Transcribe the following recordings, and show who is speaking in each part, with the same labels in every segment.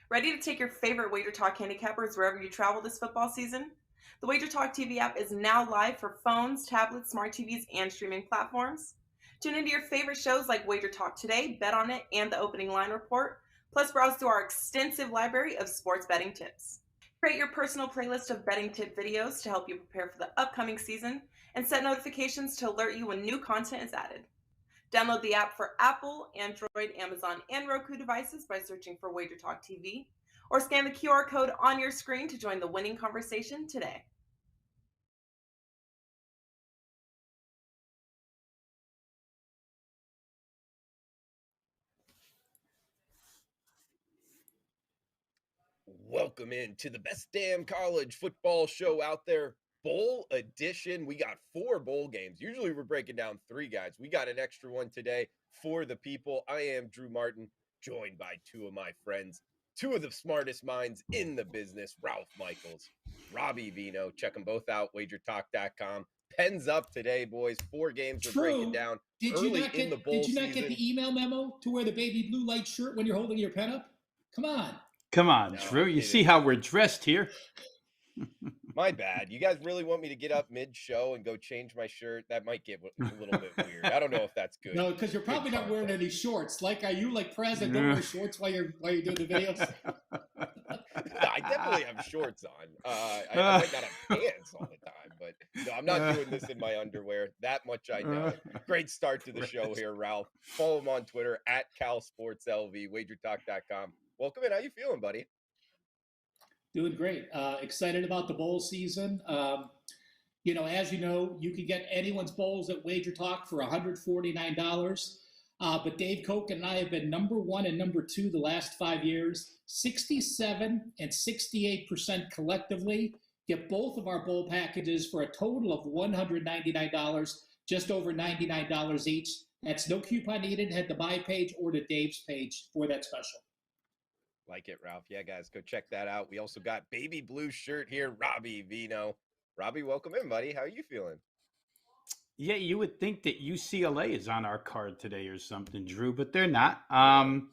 Speaker 1: Ready to take your favorite Wager Talk handicappers wherever you travel this football season? The Wager Talk TV app is now live for phones, tablets, smart TVs, and streaming platforms. Tune into your favorite shows like Wager Talk Today, Bet on It, and the Opening Line Report, plus browse through our extensive library of sports betting tips. Create your personal playlist of betting tip videos to help you prepare for the upcoming season, and set notifications to alert you when new content is added. Download the app for Apple, Android, Amazon, and Roku devices by searching for Wager Talk TV, or scan the QR code on your screen to join the winning conversation today.
Speaker 2: Welcome in to the best damn college football show out there, bowl edition. We got 4 bowl games. Usually we're breaking down 3 guys. We got an extra one today for the people. I am Drew Martin, joined by 2 of my friends, 2 of the smartest minds in the business, Ralph Michaels, Robbie Veno. Check them both out, wagertalk.com. Pens up today, boys. 4 games we're breaking down early in the bowl season.
Speaker 3: Did you not get the email memo to wear the baby blue light shirt when you're holding your pen up? Come on.
Speaker 4: Come on,
Speaker 2: No,
Speaker 4: Drew. You see how we're dressed here?
Speaker 2: My bad. You guys really want me to get up mid-show and go change my shirt? That might get a little bit weird. I don't know if that's good.
Speaker 3: No, because you're probably not wearing any shorts. Are you like President? Don't wear shorts while you're doing the videos?
Speaker 2: I definitely have shorts on. I might not have pants all the time, but no, I'm not doing this in my underwear. That much I know. Great start to the show here, Ralph. Follow him on Twitter at CalSportsLV, wagertalk.com. Welcome in. How you feeling, buddy?
Speaker 3: Doing great. Excited about the bowl season. As you know, you can get anyone's bowls at Wager Talk for $149. But Dave Koch and I have been number 1 and number 2 the last 5 years, 67 and 68% collectively. Get both of our bowl packages for a total of $199, just over $99 each. That's no coupon needed. Head to my page or to Dave's page for that special.
Speaker 2: Like it, Ralph. Yeah, guys, go check that out. We also got baby blue shirt here, Robbie Veno. Robbie, welcome in, buddy. How are you feeling?
Speaker 4: Yeah, you would think that UCLA is on our card today or something, Drew, but they're not. I'm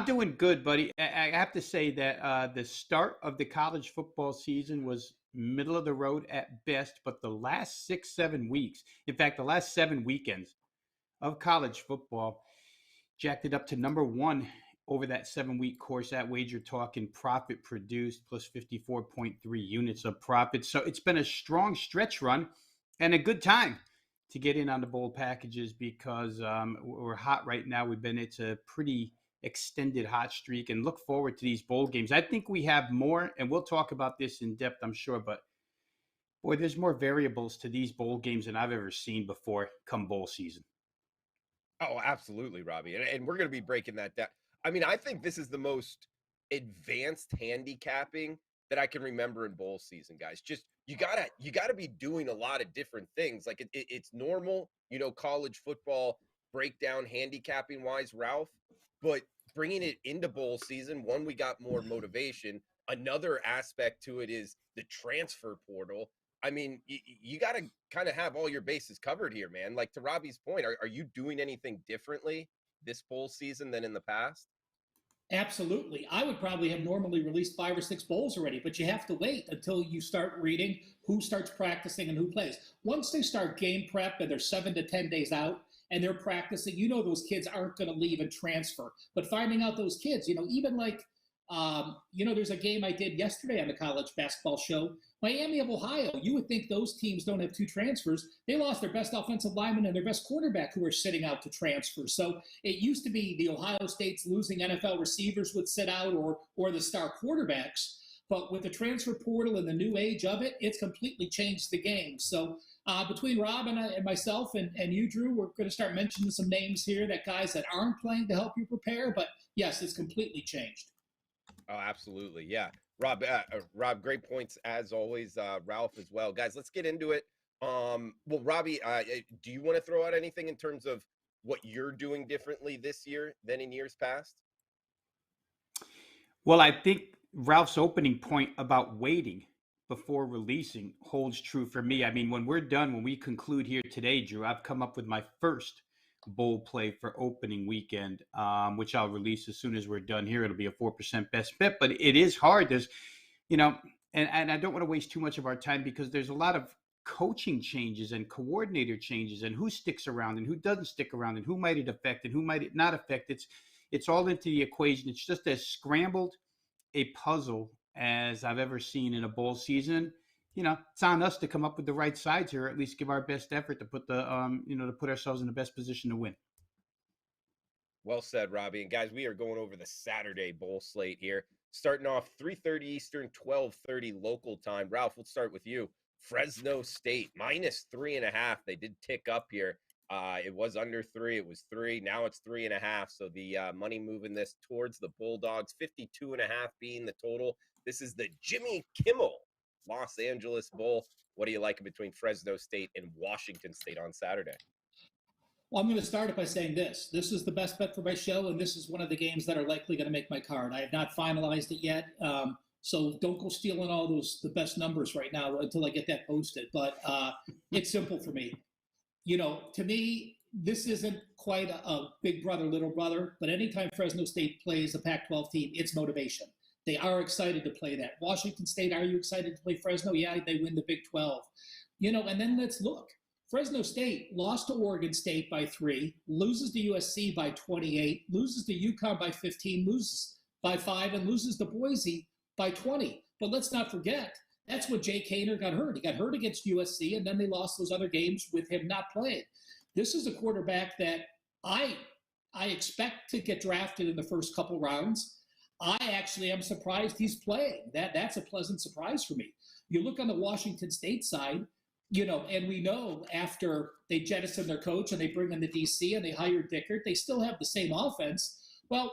Speaker 4: doing good, buddy. I have to say that the start of the college football season was middle of the road at best, but the last 6-7 weeks, in fact, the last 7 weekends of college football, jacked it up to number 1 over that 7-week course at Wager Talk in profit produced, plus 54.3 units of profit. So it's been a strong stretch run and a good time to get in on the bowl packages because we're hot right now. It's a pretty extended hot streak and look forward to these bowl games. I think we have more, and we'll talk about this in depth, I'm sure, but boy, there's more variables to these bowl games than I've ever seen before come bowl season.
Speaker 2: Oh, absolutely, Robbie. And we're going to be breaking that down. I mean, I think this is the most advanced handicapping that I can remember in bowl season, guys. Just you gotta be doing a lot of different things. Like it's normal, college football breakdown handicapping wise, Ralph. But bringing it into bowl season, one, we got more motivation. Another aspect to it is the transfer portal. I mean, you got to kind of have all your bases covered here, man. Like to Robbie's point, are you doing anything differently this bowl season than in the past?
Speaker 3: Absolutely. I would probably have normally released 5 or 6 bowls already, but you have to wait until you start reading who starts practicing and who plays. Once they start game prep and they're 7 to 10 days out and they're practicing, those kids aren't going to leave and transfer. But finding out those kids, even like, there's a game I did yesterday on the college basketball show. Miami of Ohio, you would think those teams don't have 2 transfers. They lost their best offensive lineman and their best quarterback who are sitting out to transfer. So it used to be the Ohio State's losing NFL receivers would sit out or the star quarterbacks. But with the transfer portal and the new age of it, it's completely changed the game. So between Rob and myself and you, Drew, we're going to start mentioning some names here, that guys that aren't playing to help you prepare. But yes, it's completely changed.
Speaker 2: Oh, absolutely. Yeah. Rob, great points as always. Ralph as well. Guys, let's get into it. Well, Robbie, do you want to throw out anything in terms of what you're doing differently this year than in years past?
Speaker 4: Well, I think Ralph's opening point about waiting before releasing holds true for me. I mean, when we conclude here today, Drew, I've come up with my first bowl play for opening weekend, which I'll release as soon as we're done here. It'll be a 4% best bet, but it is hard. There's, you know, and I don't want to waste too much of our time because there's a lot of coaching changes and coordinator changes and who sticks around and who doesn't stick around and who might it affect and who might it not affect. It's all into the equation. It's just as scrambled a puzzle as I've ever seen in a bowl season. It's on us to come up with the right sides here, or at least give our best effort to put to put ourselves in the best position to win.
Speaker 2: Well said, Robbie. And guys, we are going over the Saturday bowl slate here. Starting off 3:30 Eastern, 12:30 local time. Ralph, let's start with you. Fresno State -3.5. They did tick up here. It was under 3. It was 3. Now it's 3.5. So the money moving this towards the Bulldogs. 52.5 being the total. This is the Jimmy Kimmel Los Angeles Bowl. What do you like between Fresno State and Washington State on Saturday?
Speaker 3: Well, I'm going to start it by saying this. This is the best bet for my show, and this is one of the games that are likely going to make my card. I have not finalized it yet, so don't go stealing all the best numbers right now until I get that posted. But it's simple for me. To me, this isn't quite a big brother, little brother, but anytime Fresno State plays a Pac-12 team, it's motivation. They are excited to play that. Washington State, are you excited to play Fresno? Yeah, they win the Big 12. And then let's look. Fresno State lost to Oregon State by 3, loses to USC by 28, loses to UConn by 15, loses by 5, and loses to Boise by 20. But let's not forget, that's when Jake Haener got hurt. He got hurt against USC, and then they lost those other games with him not playing. This is a quarterback that I expect to get drafted in the first couple rounds. I actually am surprised he's playing. That's a pleasant surprise for me. You look on the Washington State side, and we know after they jettison their coach and they bring in the DC and they hire Dickert, they still have the same offense. Well,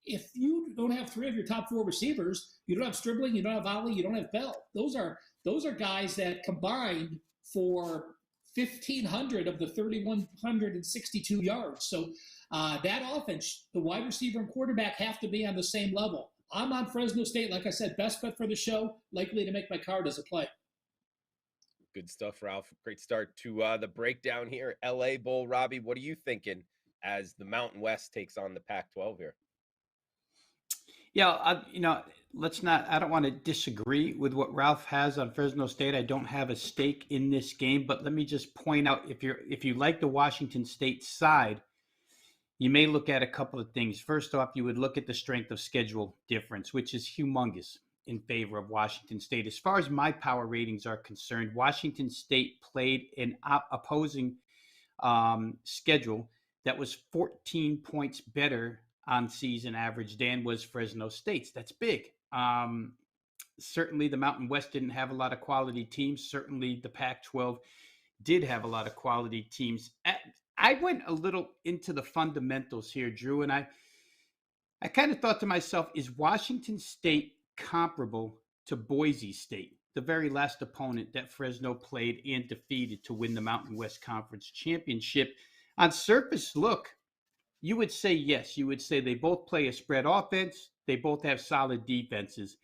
Speaker 3: if you don't have 3 of your top 4 receivers, you don't have Stribling, you don't have Ali, you don't have Bell. Those are guys that combined for 1,500 of the 3,162 yards. So that offense, the wide receiver and quarterback have to be on the same level. I'm on Fresno State. Like I said, best bet for the show, likely to make my card as a play.
Speaker 2: Good stuff, Ralph. Great start to the breakdown here. LA Bowl, Robbie, what are you thinking as the Mountain West takes on the Pac-12 here?
Speaker 4: Yeah, I don't want to disagree with what Ralph has on Fresno State. I don't have a stake in this game, but let me just point out, if you like the Washington State side, you may look at a couple of things. First off, you would look at the strength of schedule difference, which is humongous in favor of Washington State. As far as my power ratings are concerned, Washington State played an opposing schedule that was 14 points better on season average than was Fresno State's. That's big. Certainly the Mountain West didn't have a lot of quality teams. Certainly the Pac-12 did have a lot of quality teams. I went a little into the fundamentals here, Drew, and I kind of thought to myself, is Washington State comparable to Boise State, the very last opponent that Fresno played and defeated to win the Mountain West Conference Championship? On surface look, you would say yes. You would say they both play a spread offense. They both have solid defenses.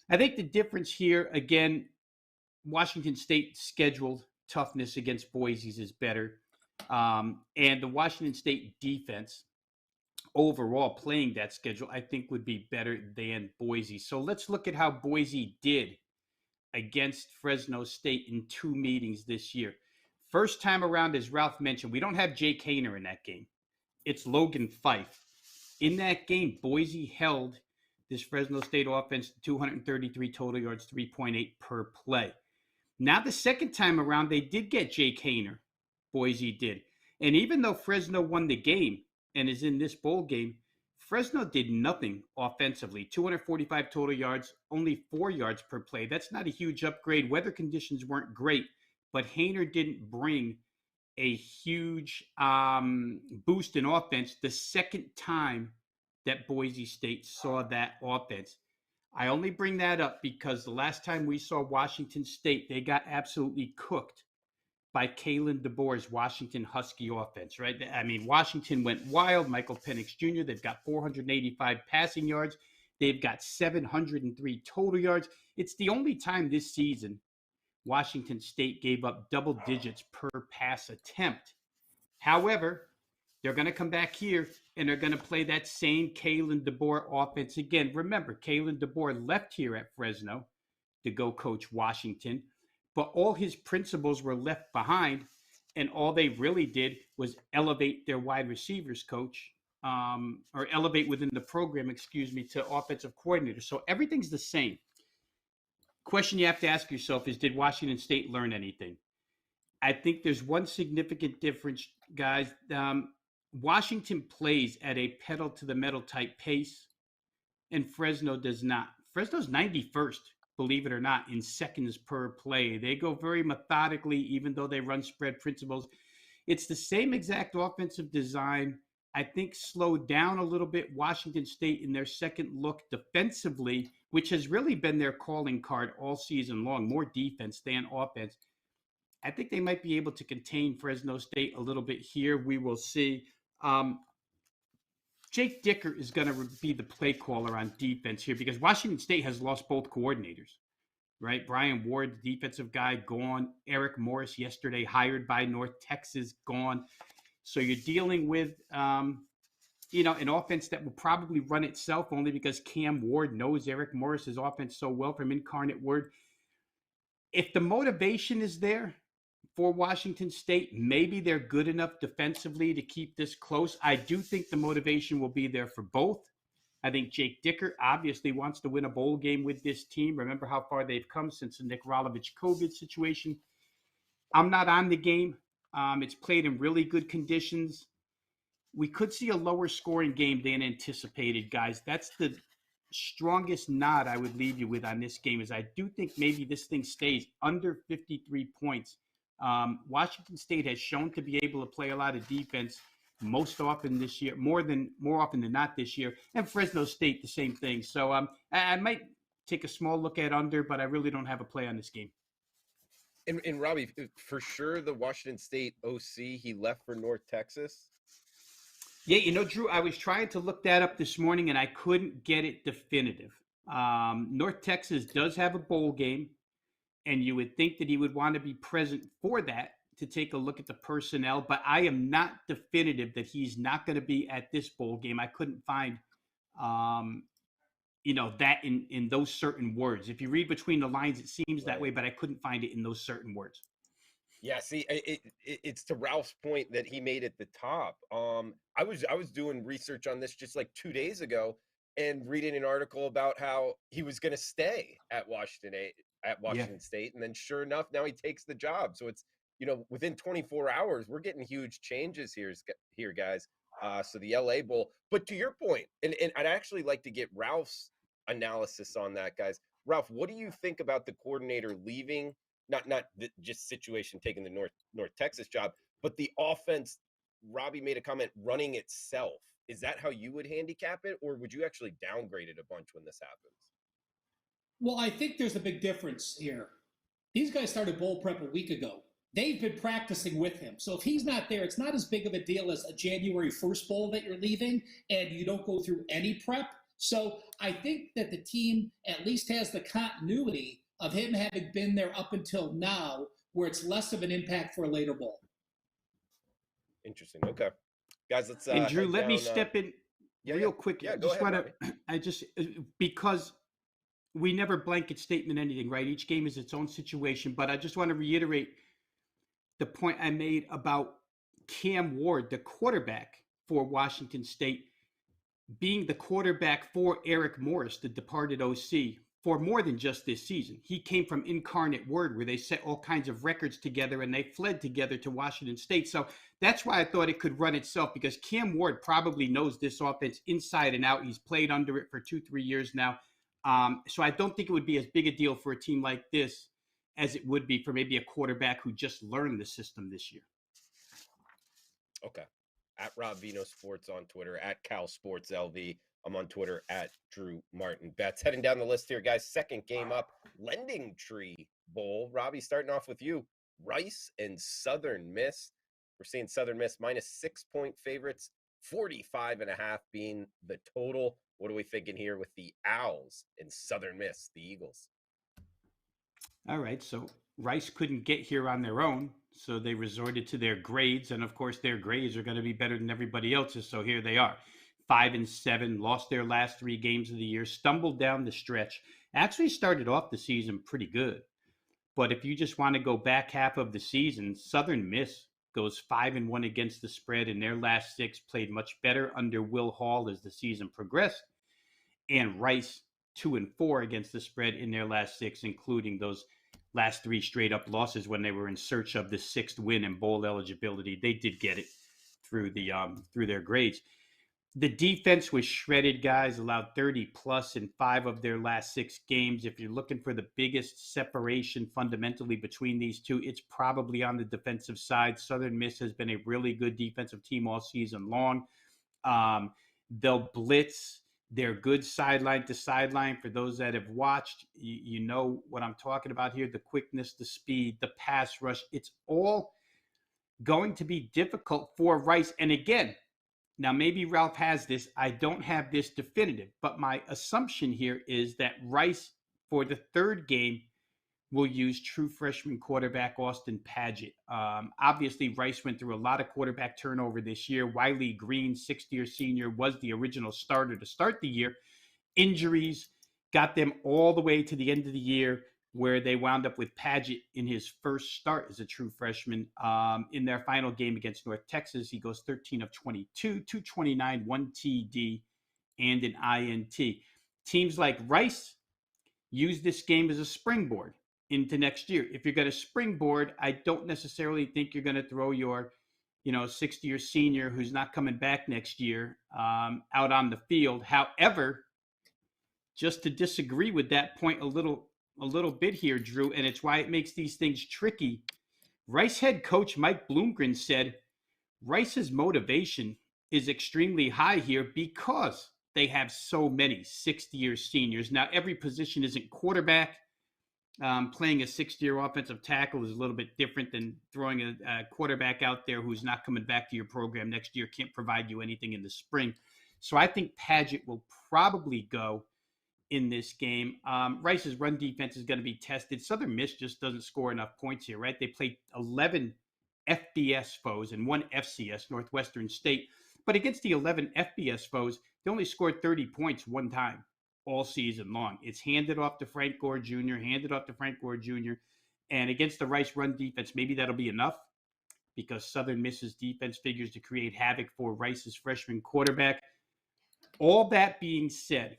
Speaker 4: I think the difference here, again, Washington State scheduled toughness against Boise's is better. And the Washington State defense overall playing that schedule, I think would be better than Boise. So let's look at how Boise did against Fresno State in 2 meetings this year. First time around, as Ralph mentioned, we don't have Jake Haener in that game. It's Logan Fife. In that game, Boise held this Fresno State offense to 233 total yards, 3.8 per play. Now the second time around, they did get Jake Haener. Boise did. And even though Fresno won the game and is in this bowl game, Fresno did nothing offensively. 245 total yards, only 4 yards per play. That's not a huge upgrade. Weather conditions weren't great, but Haener didn't bring a huge boost in offense the second time that Boise State saw that offense. I only bring that up because the last time we saw Washington State, they got absolutely cooked by Kalen DeBoer's Washington Husky offense, right? I mean, Washington went wild. Michael Penix Jr., they've got 485 passing yards. They've got 703 total yards. It's the only time this season Washington State gave up double digits per pass attempt. However, They're going to come back here and they're going to play that same Kalen DeBoer offense again. Remember, Kalen DeBoer left here at Fresno to go coach Washington, but all his principles were left behind, and all they really did was elevate their wide receivers coach, or elevate within the program, to offensive coordinator. So everything's the same. Question you have to ask yourself is, did Washington State learn anything? I think there's one significant difference, guys. Washington plays at a pedal to the metal type pace, and Fresno does not. Fresno's 91st, believe it or not, in seconds per play. They go very methodically, even though they run spread principles. It's the same exact offensive design. I think slowed down a little bit Washington State in their second look defensively, which has really been their calling card all season long, more defense than offense. I think they might be able to contain Fresno State a little bit here. We will see. Jake Dicker is going to be the play caller on defense here because Washington State has lost both coordinators, right? Brian Ward, the defensive guy, gone. Eric Morris, yesterday hired by North Texas, gone. So you're dealing with, an offense that will probably run itself only because Cam Ward knows Eric Morris's offense so well from Incarnate Word. If the motivation is there for Washington State, maybe they're good enough defensively to keep this close. I do think the motivation will be there for both. I think Jake Dicker obviously wants to win a bowl game with this team. Remember how far they've come since the Nick Rolovich COVID situation. I'm not on the game. It's played in really good conditions. We could see a lower scoring game than anticipated, guys. That's the strongest nod I would leave you with on this game, is I do think maybe this thing stays under 53 points. Washington State has shown to be able to play a lot of defense most often this year, more often than not this year, and Fresno State the same thing. So I might take a small look at under, but I really don't have a play on this game.
Speaker 2: And Robbie, for sure, the Washington State OC, he left for North Texas.
Speaker 4: Yeah, Drew, I was trying to look that up this morning, and I couldn't get it definitive. North Texas does have a bowl game, and you would think that he would want to be present for that to take a look at the personnel, but I am not definitive that he's not going to be at this bowl game. I couldn't find, that in those certain words. If you read between the lines, it seems that way, but I couldn't find it in those certain words.
Speaker 2: Yeah, see, it's to Ralph's point that he made at the top. I was doing research on this just like 2 days ago and reading an article about how he was going to stay at Washington State, and then sure enough, now he takes the job. So it's within 24 hours, we're getting huge changes here, guys. So the LA Bowl, but to your point, and I'd actually like to get Ralph's analysis on that, guys. Ralph, what do you think about the coordinator leaving? Not the just situation taking the North Texas job, but the offense. Robbie made a comment, running itself. Is that how you would handicap it, or would you actually downgrade it a bunch when this happens?
Speaker 3: Well, I think there's a big difference here. These guys started bowl prep a week ago. They've been practicing with him. So if he's not there, it's not as big of a deal as a January 1st bowl that you're leaving and you don't go through any prep. So I think that the team at least has the continuity of him having been there up until now, where it's less of an impact for a later bowl.
Speaker 2: Interesting. Okay. Guys, let's
Speaker 4: and Drew, let me step in real quick.
Speaker 2: Yeah, go ahead.
Speaker 4: Because we never blanket statement anything, right? Each game is its own situation, but I just want to reiterate the point I made about Cam Ward, the quarterback for Washington State, being the quarterback for Eric Morris, the departed OC, for more than just this season. He came from Incarnate Word, where they set all kinds of records together and they fled together to Washington State. So that's why I thought it could run itself, because Cam Ward probably knows this offense inside and out. He's played under it for 2-3 years now. So I don't think it would be as big a deal for a team like this as it would be for maybe a quarterback who just learned the system this year.
Speaker 2: Okay. At Rob Veno Sports on Twitter, at Cal Sports LV. I'm on Twitter at Drew Martin Betts. Heading down the list here, guys. Second game up, Lending Tree Bowl. Robbie, starting off with you. Rice and Southern Miss. We're seeing Southern Miss minus 6-point favorites, 45.5 being the total. What are we thinking here with the Owls and Southern Miss, the Eagles?
Speaker 4: All right, so Rice couldn't get here on their own, so they resorted to their grades, and of course their grades are going to be better than everybody else's. So here they are, 5-7, lost their last 3 games of the year, stumbled down the stretch. Actually started off the season pretty good, but if you just want to go back half of the season, Southern Miss goes 5-1 against the spread in their last 6, played much better under Will Hall as the season progressed, and Rice 2-4 against the spread in their last 6, including those last 3 straight up losses when they were in search of the 6th win and bowl eligibility. They did get it through their grades. The defense was shredded, guys, allowed 30 plus in 5 of their last 6 games. If you're looking for the biggest separation fundamentally between these two, it's probably on the defensive side. Southern Miss has been a really good defensive team all season long. They'll blitz. They're good sideline to sideline. For those that have watched, you know what I'm talking about here, the quickness, the speed, the pass rush. It's all going to be difficult for Rice. And again, now maybe Ralph has this. I don't have this definitive, but my assumption here is that Rice, for the 3rd game, will use true freshman quarterback Austin Padgett. Obviously, Rice went through a lot of quarterback turnover this year. Wiley Green, 6th-year senior, was the original starter to start the year. Injuries got them all the way to the end of the year, where they wound up with Padgett in his first start as a true freshman. In their final game against North Texas, he goes 13 of 22, 229, 1 TD, and an INT. Teams like Rice use this game as a springboard into next year. If you're going to springboard, I don't necessarily think you're going to throw your 6th-year senior who's not coming back next year out on the field. However, just to disagree with that point a little bit here, Drew, and it's why it makes these things tricky. Rice head coach Mike Bloomgren said Rice's motivation is extremely high here because they have so many 6th-year seniors. Now, every position isn't quarterback. Playing a 6th-year offensive tackle is a little bit different than throwing a quarterback out there who's not coming back to your program next year, can't provide you anything in the spring. So I think Padgett will probably go in this game. Rice's run defense is going to be tested. Southern Miss just doesn't score enough points here, right? They played 11 FBS foes and 1 FCS, Northwestern State. But against the 11 FBS foes, they only scored 30 points one time all season long. It's handed off to Frank Gore Jr., And against the Rice run defense, maybe that'll be enough because Southern Miss's defense figures to create havoc for Rice's freshman quarterback. All that being said,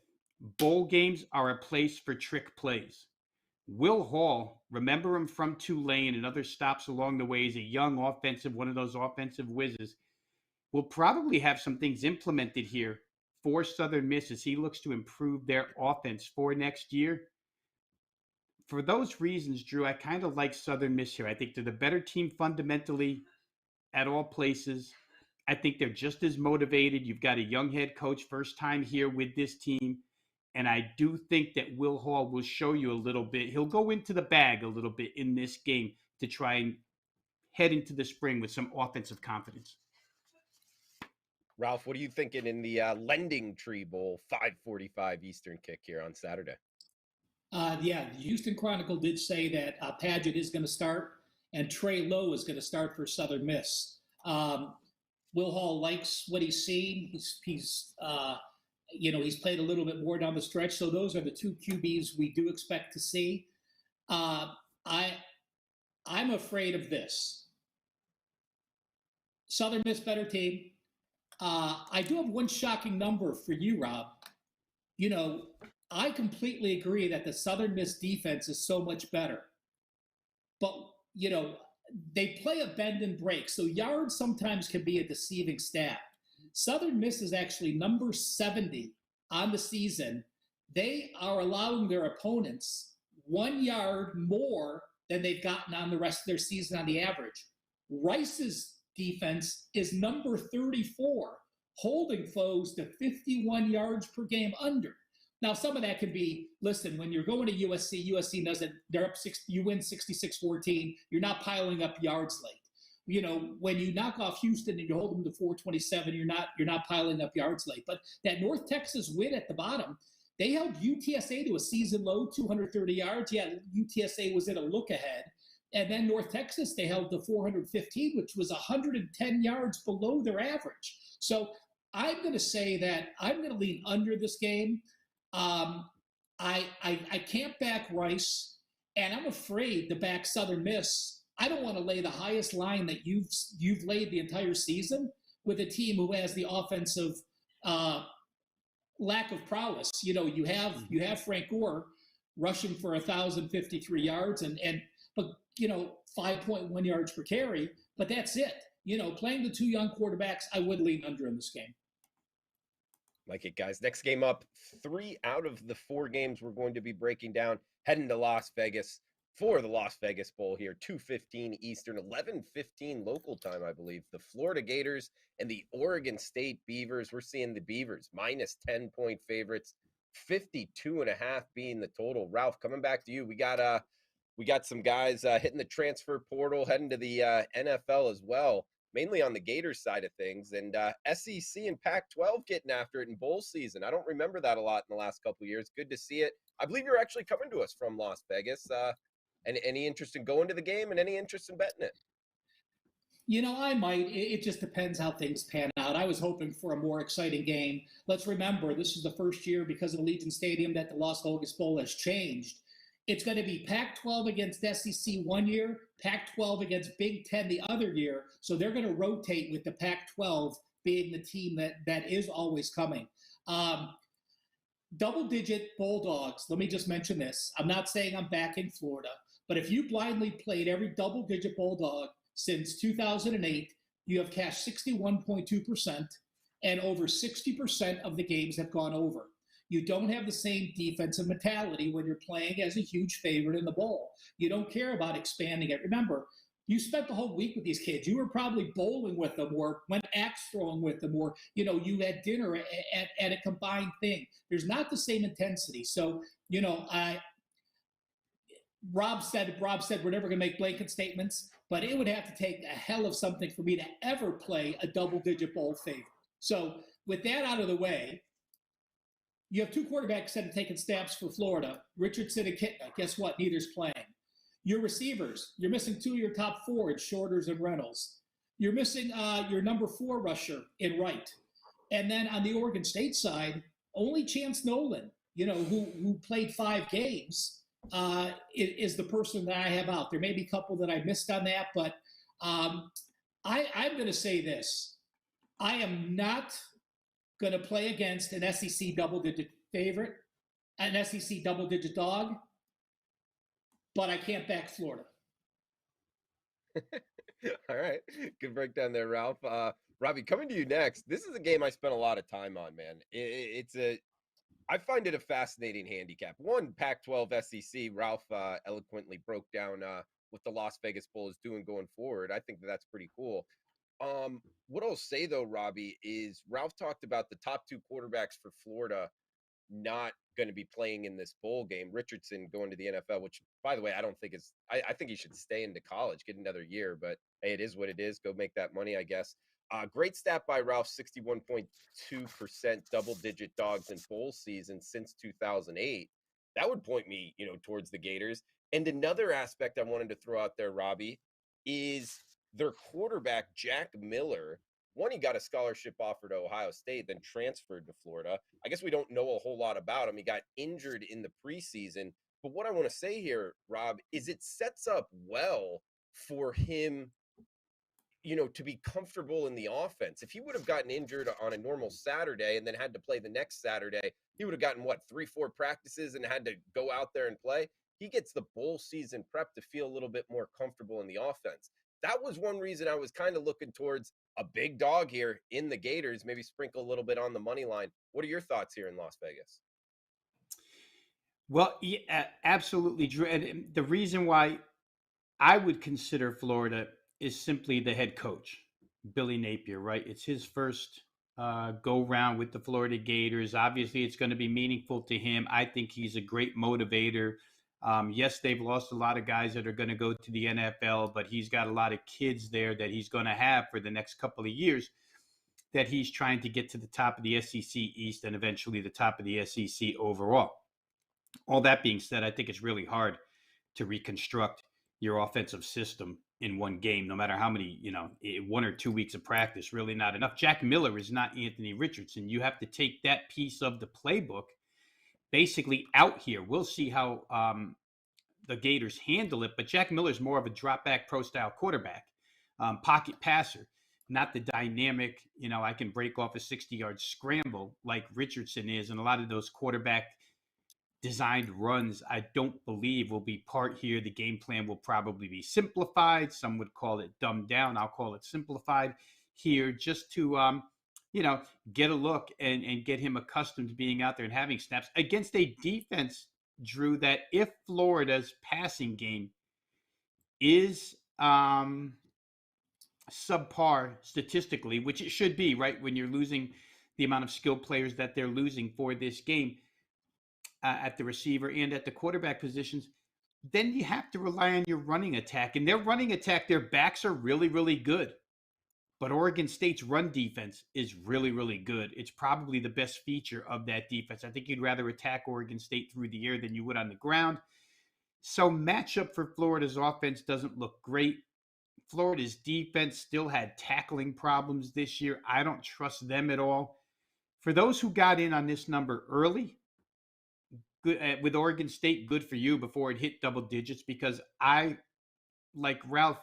Speaker 4: bowl games are a place for trick plays. Will Hall, remember him from Tulane and other stops along the way, is a young one of those offensive whizzes, will probably have some things implemented here for Southern Miss as he looks to improve their offense for next year. For those reasons, Drew, I kind of like Southern Miss here. I think they're the better team fundamentally at all places. I think they're just as motivated. You've got a young head coach, first time here with this team. And I do think that Will Hall will show you a little bit. He'll go into the bag a little bit in this game to try and head into the spring with some offensive confidence.
Speaker 2: Ralph, what are you thinking in the Lending Tree Bowl 5:45 Eastern kick here on Saturday?
Speaker 3: The Houston Chronicle did say that Padgett is going to start and Trey Lowe is going to start for Southern Miss. Will Hall likes what he's seen. He's played a little bit more down the stretch. So those are the 2 QBs we do expect to see. I'm afraid of this. Southern Miss better team. I do have one shocking number for you, Rob. I completely agree that the Southern Miss defense is so much better. But, they play a bend and break. So yards sometimes can be a deceiving stat. Southern Miss is actually number 70 on the season. They are allowing their opponents 1 yard more than they've gotten on the rest of their season on the average. Rice's defense is number 34, holding foes to 51 yards per game under. Now, some of that could be, listen, when you're going to USC doesn't, they're up 6, you win 66-14, you're not piling up yards late. When you knock off Houston and you hold them to 427, you're not piling up yards late. But that North Texas win at the bottom, they held UTSA to a season low, 230 yards. Yeah, UTSA was in a look ahead. And then North Texas, they held to 415, which was 110 yards below their average. So I'm going to say that I'm going to lean under this game. I can't back Rice, and I'm afraid to back Southern Miss. I don't want to lay the highest line that you've laid the entire season with a team who has the offensive lack of prowess. You have Frank Gore rushing for 1,053 yards but 5.1 yards per carry, but that's it. Playing the two young quarterbacks, I would lean under in this game.
Speaker 2: Like it, guys. Next game up, 3 out of the 4 games we're going to be breaking down, heading to Las Vegas for the Las Vegas Bowl here, 2:15 Eastern, 11:15 local time, I believe. The Florida Gators and the Oregon State Beavers. We're seeing the Beavers minus 10-point favorites, 52.5 being the total. Ralph, coming back to you. We got some guys hitting the transfer portal, heading to the NFL as well, mainly on the Gators side of things, and SEC and Pac-12 getting after it in bowl season. I don't remember that a lot in the last couple of years. Good to see it. I believe you're actually coming to us from Las Vegas. Any interest in going to the game and any interest in betting it?
Speaker 3: I might. It just depends how things pan out. I was hoping for a more exciting game. Let's remember, this is the first year because of Allegiant Stadium that the Las Vegas Bowl has changed. It's going to be Pac-12 against SEC one year, Pac-12 against Big Ten the other year. So they're going to rotate with the Pac-12 being the team that is always coming. Double-digit Bulldogs. Let me just mention this. I'm not saying I'm backing Florida, but if you blindly played every double-digit Bulldog since 2008, you have cashed 61.2%, and over 60% of the games have gone over. You don't have the same defensive mentality when you're playing as a huge favorite in the bowl. You don't care about expanding it. Remember, you spent the whole week with these kids. You were probably bowling with them or went axe throwing with them, or you had dinner at a combined thing. There's not the same intensity. So, Rob said we're never going to make blanket statements, but it would have to take a hell of something for me to ever play a double-digit bowl favorite. So with that out of the way, you have 2 quarterbacks that have taken snaps for Florida, Richardson and Kitna. Guess what? Neither's playing. Your receivers, you're missing 2 of your top forwards, Shorters and Reynolds. You're missing your number 4 rusher in Wright. And then on the Oregon State side, only Chance Nolan, who played 5 games, is the person that I have out. There may be a couple that I missed on that, but I'm going to say this. I am not going to play against an SEC double-digit favorite, an SEC double-digit dog, but I can't back Florida.
Speaker 2: All right. Good breakdown there, Ralph. Robbie, coming to you next. This is a game I spent a lot of time on, man. I find it a fascinating handicap. One, Pac-12 SEC, Ralph eloquently broke down what the Las Vegas Bowl is doing going forward. I think that's pretty cool. What I'll say, though, Robbie, is Ralph talked about the top 2 quarterbacks for Florida not going to be playing in this bowl game. Richardson going to the NFL, which, by the way, I don't think is – I think he should stay into college, get another year. But, hey, it is what it is. Go make that money, I guess. Great stat by Ralph, 61.2% double-digit dogs in bowl season since 2008. That would point me, towards the Gators. And another aspect I wanted to throw out there, Robbie, is their quarterback, Jack Miller. One, he got a scholarship offer to Ohio State, then transferred to Florida. I guess we don't know a whole lot about him. He got injured in the preseason. But what I want to say here, Rob, is it sets up well for him, to be comfortable in the offense. If he would have gotten injured on a normal Saturday and then had to play the next Saturday, he would have gotten, 3-4 practices and had to go out there and play. He gets the bowl season prep to feel a little bit more comfortable in the offense. That was one reason I was kind of looking towards a big dog here in the Gators, maybe sprinkle a little bit on the money line. What are your thoughts here in Las Vegas?
Speaker 4: Well, yeah, absolutely, Drew. And the reason why I would consider Florida is simply the head coach, Billy Napier, right? It's his first go round with the Florida Gators. Obviously, it's going to be meaningful to him. I think he's a great motivator. Yes, they've lost a lot of guys that are going to go to the NFL, but he's got a lot of kids there that he's going to have for the next couple of years that he's trying to get to the top of the SEC East and eventually the top of the SEC overall. All that being said, I think it's really hard to reconstruct your offensive system in one game, no matter how many, 1 or 2 weeks of practice, really not enough. Jack Miller is not Anthony Richardson. You have to take that piece of the playbook basically out here. We'll see how the Gators handle it, but Jack Miller's more of a drop back pro style quarterback, pocket passer, not the dynamic, I can break off a 60-yard scramble like Richardson is. And a lot of those quarterback designed runs, I don't believe will be part here. The game plan will probably be simplified. Some would call it dumbed down. I'll call it simplified here, just to, get a look and get him accustomed to being out there and having snaps against a defense, Drew, that if Florida's passing game is subpar statistically, which it should be, right, when you're losing the amount of skilled players that they're losing for this game at the receiver and at the quarterback positions, then you have to rely on your running attack. And their running attack, their backs are really, really good. But Oregon State's run defense is really, really good. It's probably the best feature of that defense. I think you'd rather attack Oregon State through the air than you would on the ground. So matchup for Florida's offense doesn't look great. Florida's defense still had tackling problems this year. I don't trust them at all. For those who got in on this number early, good with Oregon State, good for you before it hit double digits, because I, like Ralph,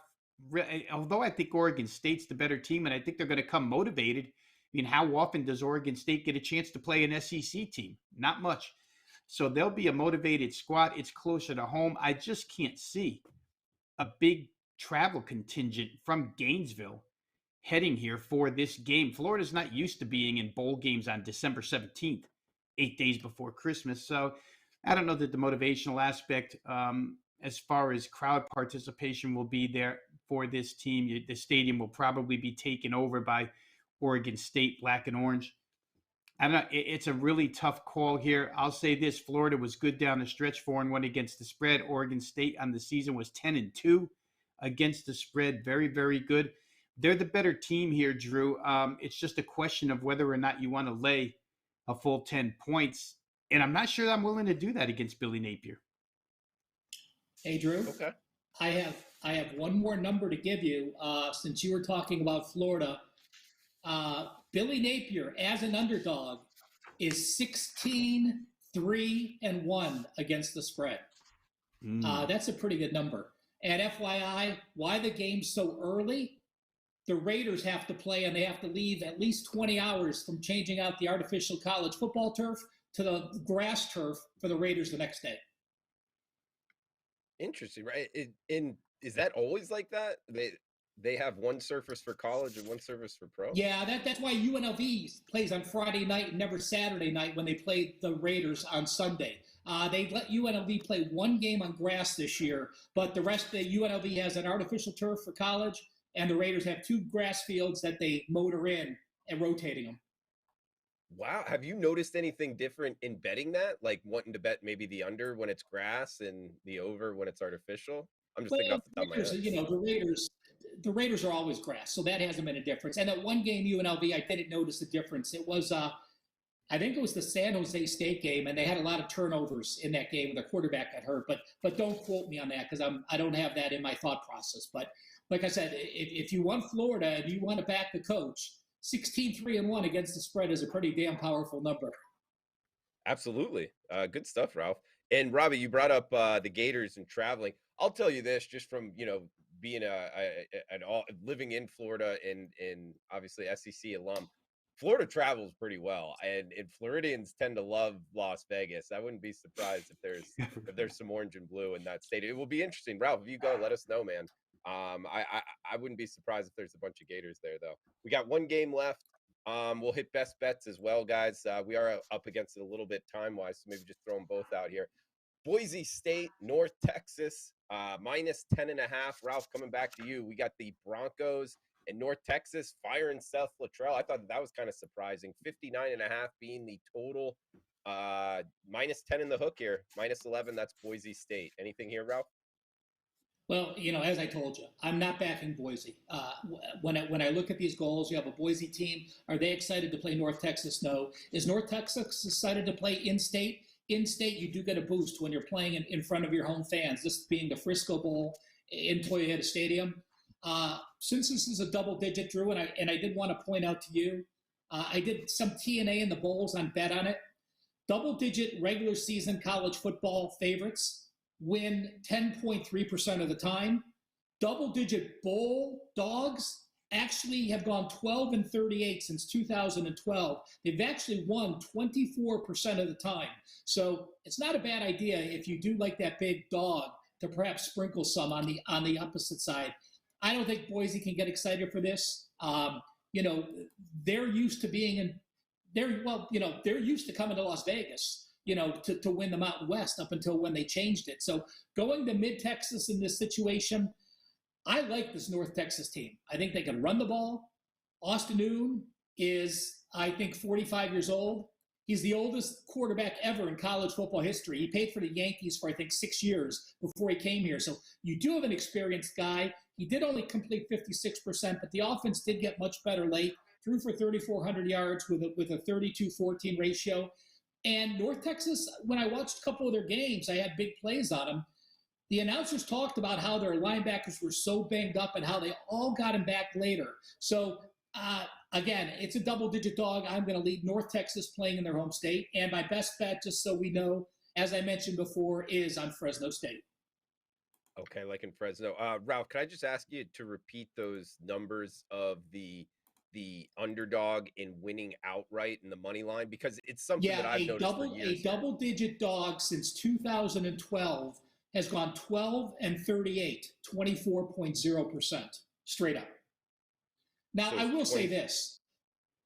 Speaker 4: although I think Oregon State's the better team and I think they're going to come motivated. I mean, how often does Oregon State get a chance to play an SEC team? Not much. So they'll be a motivated squad. It's closer to home. I just can't see a big travel contingent from Gainesville heading here for this game. Florida's not used to being in bowl games on December 17th, 8 days before Christmas. So I don't know that the motivational aspect, as far as crowd participation, will be there for this team. The stadium will probably be taken over by Oregon State, black and orange. I don't know. It's a really tough call here. I'll say this: Florida was good down the stretch, 4-1 against the spread. Oregon State on the season was 10-2 against the spread. Very, very good. They're the better team here, Drew. It's just a question of whether or not you want to lay a full 10 points. And I'm not sure I'm willing to do that against Billy Napier.
Speaker 3: Hey, Drew.
Speaker 2: Okay.
Speaker 3: I have one more number to give you. Since you were talking about Florida, Billy Napier as an underdog is 16-3-1 against the spread. That's a pretty good number. And FYI, why the game's so early? The Raiders have to play, and they have to leave at least 20 hours from changing out the artificial college football turf to the grass turf for the Raiders the next day.
Speaker 2: Interesting, right? Is that always like that? They have one surface for college and one surface for pro?
Speaker 3: Yeah, that's why UNLV plays on Friday night and never Saturday night when they play the Raiders on Sunday. They let UNLV play one game on grass this year, but the rest of the UNLV has an artificial turf for college, and the Raiders have 2 grass fields that they motor in and rotating them.
Speaker 2: Wow. Have you noticed anything different in betting that? Like wanting to bet maybe the under when it's grass and the over when it's artificial? I'm just thinking off the top of my head.
Speaker 3: The Raiders are always grass, so that hasn't been a difference. And that one game UNLV, I didn't notice the difference. It was, I think it was the San Jose State game, and they had a lot of turnovers in that game. The quarterback got hurt, but don't quote me on that because I don't have that in my thought process. But like I said, if you want Florida and you want to back the coach, 16-3-1 against the spread is a pretty damn powerful number.
Speaker 2: Absolutely. Good stuff, Ralph. And Robbie, you brought up the Gators and traveling. I'll tell you this, just from, being living in Florida and obviously SEC alum, Florida travels pretty well, and Floridians tend to love Las Vegas. I wouldn't be surprised if there's some orange and blue in that state. It will be interesting. Ralph, if you go, let us know, man. I wouldn't be surprised if there's a bunch of Gators there, though. We got one game left. We'll hit best bets as well, guys. We are up against it a little bit time-wise, so maybe just throw them both out here. Boise State, North Texas, minus 10.5. Ralph, coming back to you. We got the Broncos and North Texas firing Seth Luttrell. I thought that was kind of surprising. 59.5 being the total. Minus 10 in the hook here. Minus 11, that's Boise State. Anything here, Ralph?
Speaker 3: Well, as I told you, I'm not backing Boise. When I look at these goals, you have a Boise team. Are they excited to play North Texas? No. Is North Texas excited to play in-state? In-state, you do get a boost when you're playing in front of your home fans, this being the Frisco Bowl. in Toyota Stadium. Since this is a double-digit, Drew, and I did want to point out to you, I did some TNA in the bowls on bet on it. Double-digit regular season college football favorites win 10.3% of the time. Double-digit bowl dogs actually have gone 12-38 since 2012. They've actually won 24% of the time. So it's not a bad idea if you do like that big dog to perhaps sprinkle some on the opposite side. I don't think Boise can get excited for this. They're used to being in. They're used to coming to Las Vegas, to win the Mountain West up until when they changed it. So going to Mid-Texas in this situation, I like this North Texas team. I think they can run the ball. Austin Noon is, I think, 45 years old. He's the oldest quarterback ever in college football history. He played for the Yankees for, I think, 6 years before he came here. So you do have an experienced guy. He did only complete 56%, but the offense did get much better late. Threw for 3,400 yards with a 32-14 ratio. And North Texas, when I watched a couple of their games, I had big plays on them. The announcers talked about how their linebackers were so banged up and how they all got him back later. So, again, it's a double-digit dog. I'm going to lead North Texas playing in their home state. And my best bet, just so we know, as I mentioned before, is on Fresno State.
Speaker 2: Okay, like in Fresno. Ralph, can I just ask you to repeat those numbers of the underdog in winning outright in the money line? Because it's something that I've noticed for years.
Speaker 3: A double-digit dog since 2012 has gone 12-38, 24.0% straight up. Now,
Speaker 2: So
Speaker 3: I will
Speaker 2: 20
Speaker 3: say this.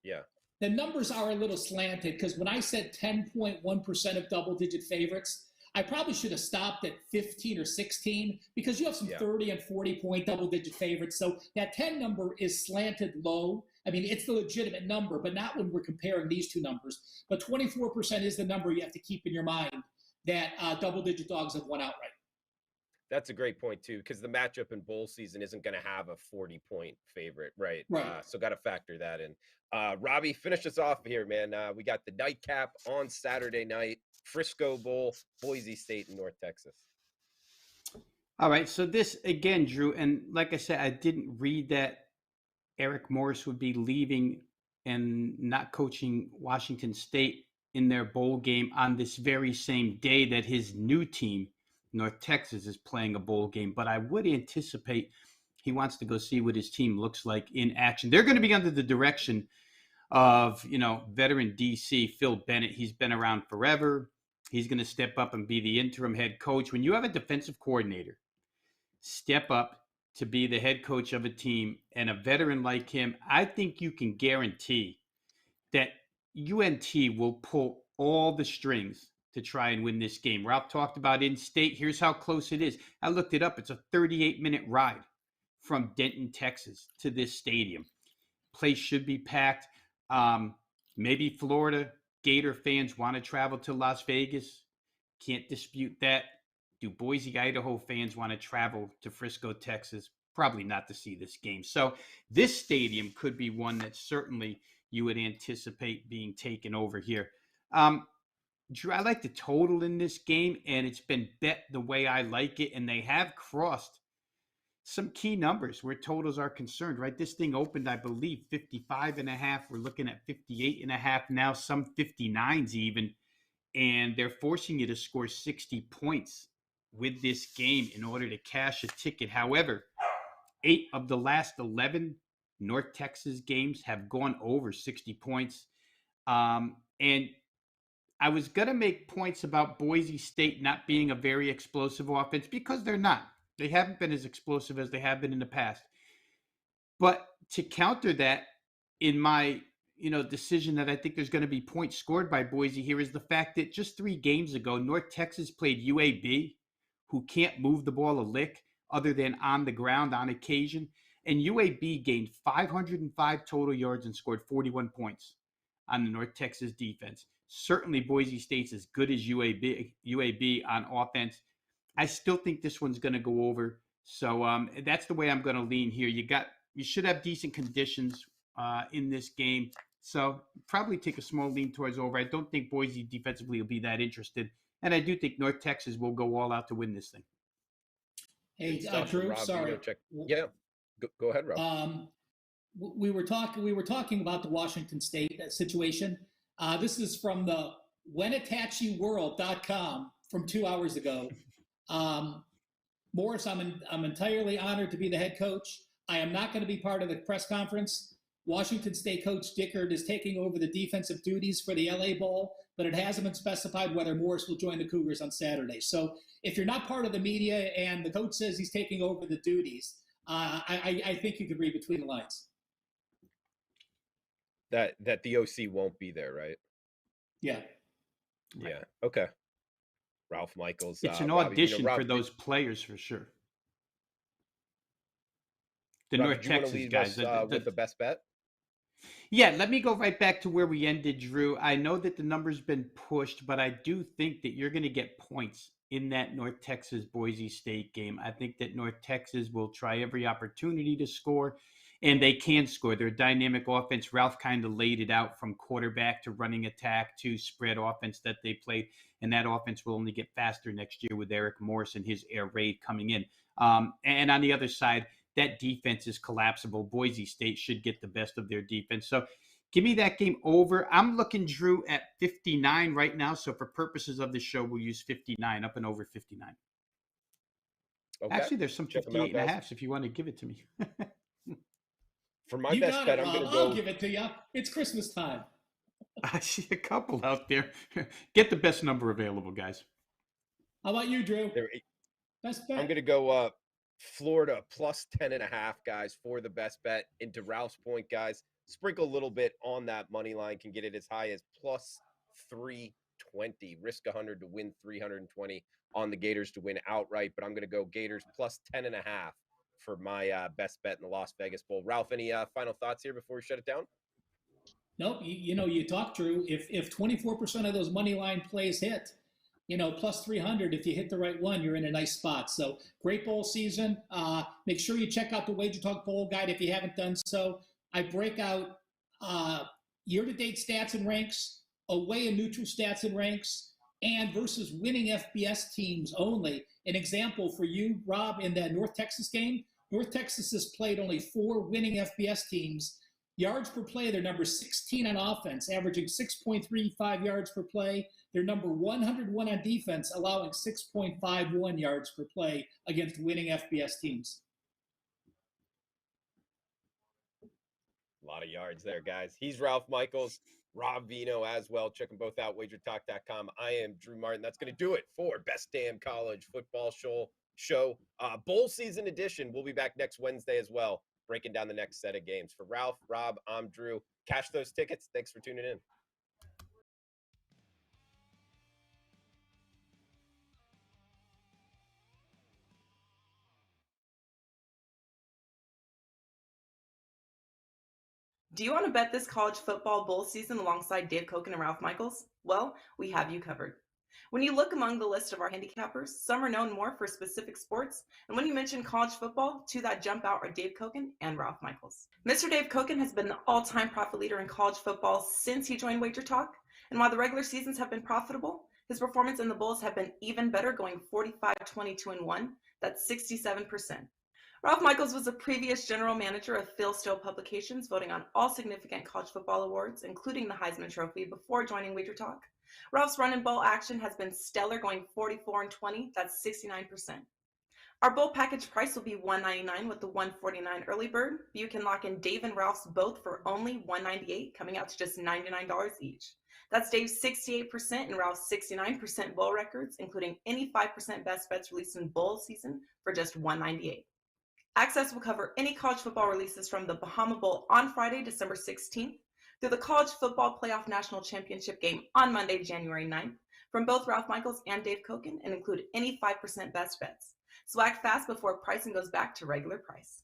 Speaker 2: Yeah.
Speaker 3: The numbers are a little slanted because when I said 10.1% of double-digit favorites, I probably should have stopped at 15 or 16 because you have some 30 and 40-point double-digit favorites. So that 10 number is slanted low. I mean, it's the legitimate number, but not when we're comparing these two numbers. But 24% is the number you have to keep in your mind that double-digit dogs have won outright.
Speaker 2: That's a great point, too, because the matchup in bowl season isn't going to have a 40-point favorite, right? So got to factor that in. Robbie, finish us off here, man. We got the nightcap on Saturday night, Frisco Bowl, Boise State in North Texas.
Speaker 4: All right, so this, again, Drew, and like I said, I didn't read that Eric Morris would be leaving and not coaching Washington State in their bowl game on this very same day that his new team, North Texas, is playing a bowl game. But I would anticipate he wants to go see what his team looks like in action. They're going to be under the direction of, veteran DC, Phil Bennett. He's been around forever. He's going to step up and be the interim head coach. When you have a defensive coordinator step up to be the head coach of a team and a veteran like him, I think you can guarantee that UNT will pull all the strings to try and win this game. Ralph talked about in-state. Here's how close it is. I looked it up. It's a 38-minute ride from Denton, Texas to this stadium. Place should be packed. Maybe Florida Gator fans want to travel to Las Vegas. Can't dispute that. Do Boise, Idaho fans want to travel to Frisco, Texas? Probably not to see this game. So this stadium could be one that certainly you would anticipate being taken over here. Drew, I like the total in this game, and it's been bet the way I like it, and they have crossed some key numbers where totals are concerned, right? This thing opened, I believe, 55.5. We're looking at 58.5 now, some 59s even, and they're forcing you to score 60 points with this game in order to cash a ticket. However, 8 of the last 11 North Texas games have gone over 60 points. And I was going to make points about Boise State not being a very explosive offense because they're not. They haven't been as explosive as they have been in the past. But to counter that, in my decision that I think there's going to be points scored by Boise here is the fact that just 3 games ago, North Texas played UAB, who can't move the ball a lick other than on the ground on occasion. And UAB gained 505 total yards and scored 41 points on the North Texas defense. Certainly Boise State's as good as UAB on offense. I still think this one's going to go over. So that's the way I'm going to lean here. You should have decent conditions in this game. So probably take a small lean towards over. I don't think Boise defensively will be that interested. And I do think North Texas will go all out to win this thing.
Speaker 3: Hey,
Speaker 2: Good stuff from
Speaker 3: Drew,
Speaker 2: Rob
Speaker 3: sorry.
Speaker 2: Veno. Check. Yeah, go ahead, Rob.
Speaker 3: We were talking about the Washington State situation. This is from the WhenItAtChyWorld.com from 2 hours ago. Morris, I'm entirely honored to be the head coach. I am not going to be part of the press conference. Washington State coach Dickert is taking over the defensive duties for the LA Bowl, but it hasn't been specified whether Morris will join the Cougars on Saturday. So if you're not part of the media and the coach says he's taking over the duties, I think you could read between the lines.
Speaker 2: That the OC won't be there, right?
Speaker 3: Yeah.
Speaker 2: Yeah. Okay. Ralph Michaels.
Speaker 4: It's an
Speaker 2: Robbie,
Speaker 4: audition
Speaker 2: Rob,
Speaker 4: for those players for sure. The
Speaker 2: Rob,
Speaker 4: North
Speaker 2: did you want to
Speaker 4: Texas
Speaker 2: leave
Speaker 4: guys.
Speaker 2: us, with the best bet?
Speaker 4: Yeah, let me go right back to where we ended, Drew. I know that the number's been pushed, but I do think that you're going to get points in that North Texas Boise State game. I think that North Texas will try every opportunity to score, and they can score. They're a dynamic offense. Ralph kind of laid it out from quarterback to running attack to spread offense that they played, and that offense will only get faster next year with Eric Morris and his air raid coming in. And on the other side, that defense is collapsible. Boise State should get the best of their defense. So give me that game over. I'm looking, Drew, at 59 right now. So for purposes of the show, we'll use 59, up and over 59.
Speaker 2: Okay.
Speaker 4: Actually, there's some
Speaker 2: Check 'em
Speaker 4: 58
Speaker 2: out,
Speaker 4: and a
Speaker 2: guys.
Speaker 4: half if you want to give it to me.
Speaker 2: For my
Speaker 3: You
Speaker 2: best
Speaker 3: got
Speaker 2: bet,
Speaker 3: it,
Speaker 2: I'm going
Speaker 3: Rob.
Speaker 2: to go.
Speaker 3: I'll give it to you. It's Christmas time.
Speaker 4: I see a couple out there. Get the best number available, guys.
Speaker 3: How about you, Drew?
Speaker 2: There,
Speaker 3: Best bet.
Speaker 2: I'm going to go Florida plus 10.5, guys, for the best bet. Into Ralph's point, guys, sprinkle a little bit on that money line. Can get it as high as plus 320. Risk 100 to win 320 on the Gators to win outright. But I'm going to go Gators plus 10.5 for my best bet in the Las Vegas Bowl. Ralph, any final thoughts here before we shut it down?
Speaker 3: Nope. You talked, Drew. If 24% of those money line plays hit, plus 300, if you hit the right one, you're in a nice spot. So great bowl season. Make sure you check out the Wager Talk Bowl Guide if you haven't done so. I break out year-to-date stats and ranks, away and neutral stats and ranks, and versus winning FBS teams only. An example for you, Rob, in that North Texas game, North Texas has played only 4 winning FBS teams. Yards per play, they're number 16 on offense, averaging 6.35 yards per play. They're number 101 on defense, allowing 6.51 yards per play against winning FBS teams.
Speaker 2: A lot of yards there, guys. He's Ralph Michaels, Rob Veno as well. Check them both out, wagertalk.com. I am Drew Martin. That's going to do it for Best Damn College Football Show. Bowl season edition. We'll be back next Wednesday as well, breaking down the next set of games. For Ralph, Rob, I'm Drew. Cash those tickets. Thanks for tuning in.
Speaker 1: Do you want to bet this college football bowl season alongside Dave Koken and Ralph Michaels? Well, we have you covered. When you look among the list of our handicappers, some are known more for specific sports, and when you mention college football, two that jump out are Dave Koken and Ralph Michaels. Mr. Dave Koken has been the all-time profit leader in college football since he joined Wager Talk, and while the regular seasons have been profitable, his performance in the bowls have been even better, going 45-22-1. That's 67%. Ralph Michaels was a previous general manager of Phil Steele Publications, voting on all significant college football awards, including the Heisman Trophy, before joining Wager Talk. Ralph's run and bowl action has been stellar, going 44-20. That's 69%. Our bowl package price will be $199 with the $149 early bird. You can lock in Dave and Ralph's both for only $198, coming out to just $99 each. That's Dave's 68% and Ralph's 69% bowl records, including any 5% best bets released in bowl season for just $198. Access will cover any college football releases from the Bahama Bowl on Friday, December 16th, through the College Football Playoff National Championship game on Monday, January 9th, from both Ralph Michaels and Dave Koken, and include any 5% best bets. So act fast before pricing goes back to regular price.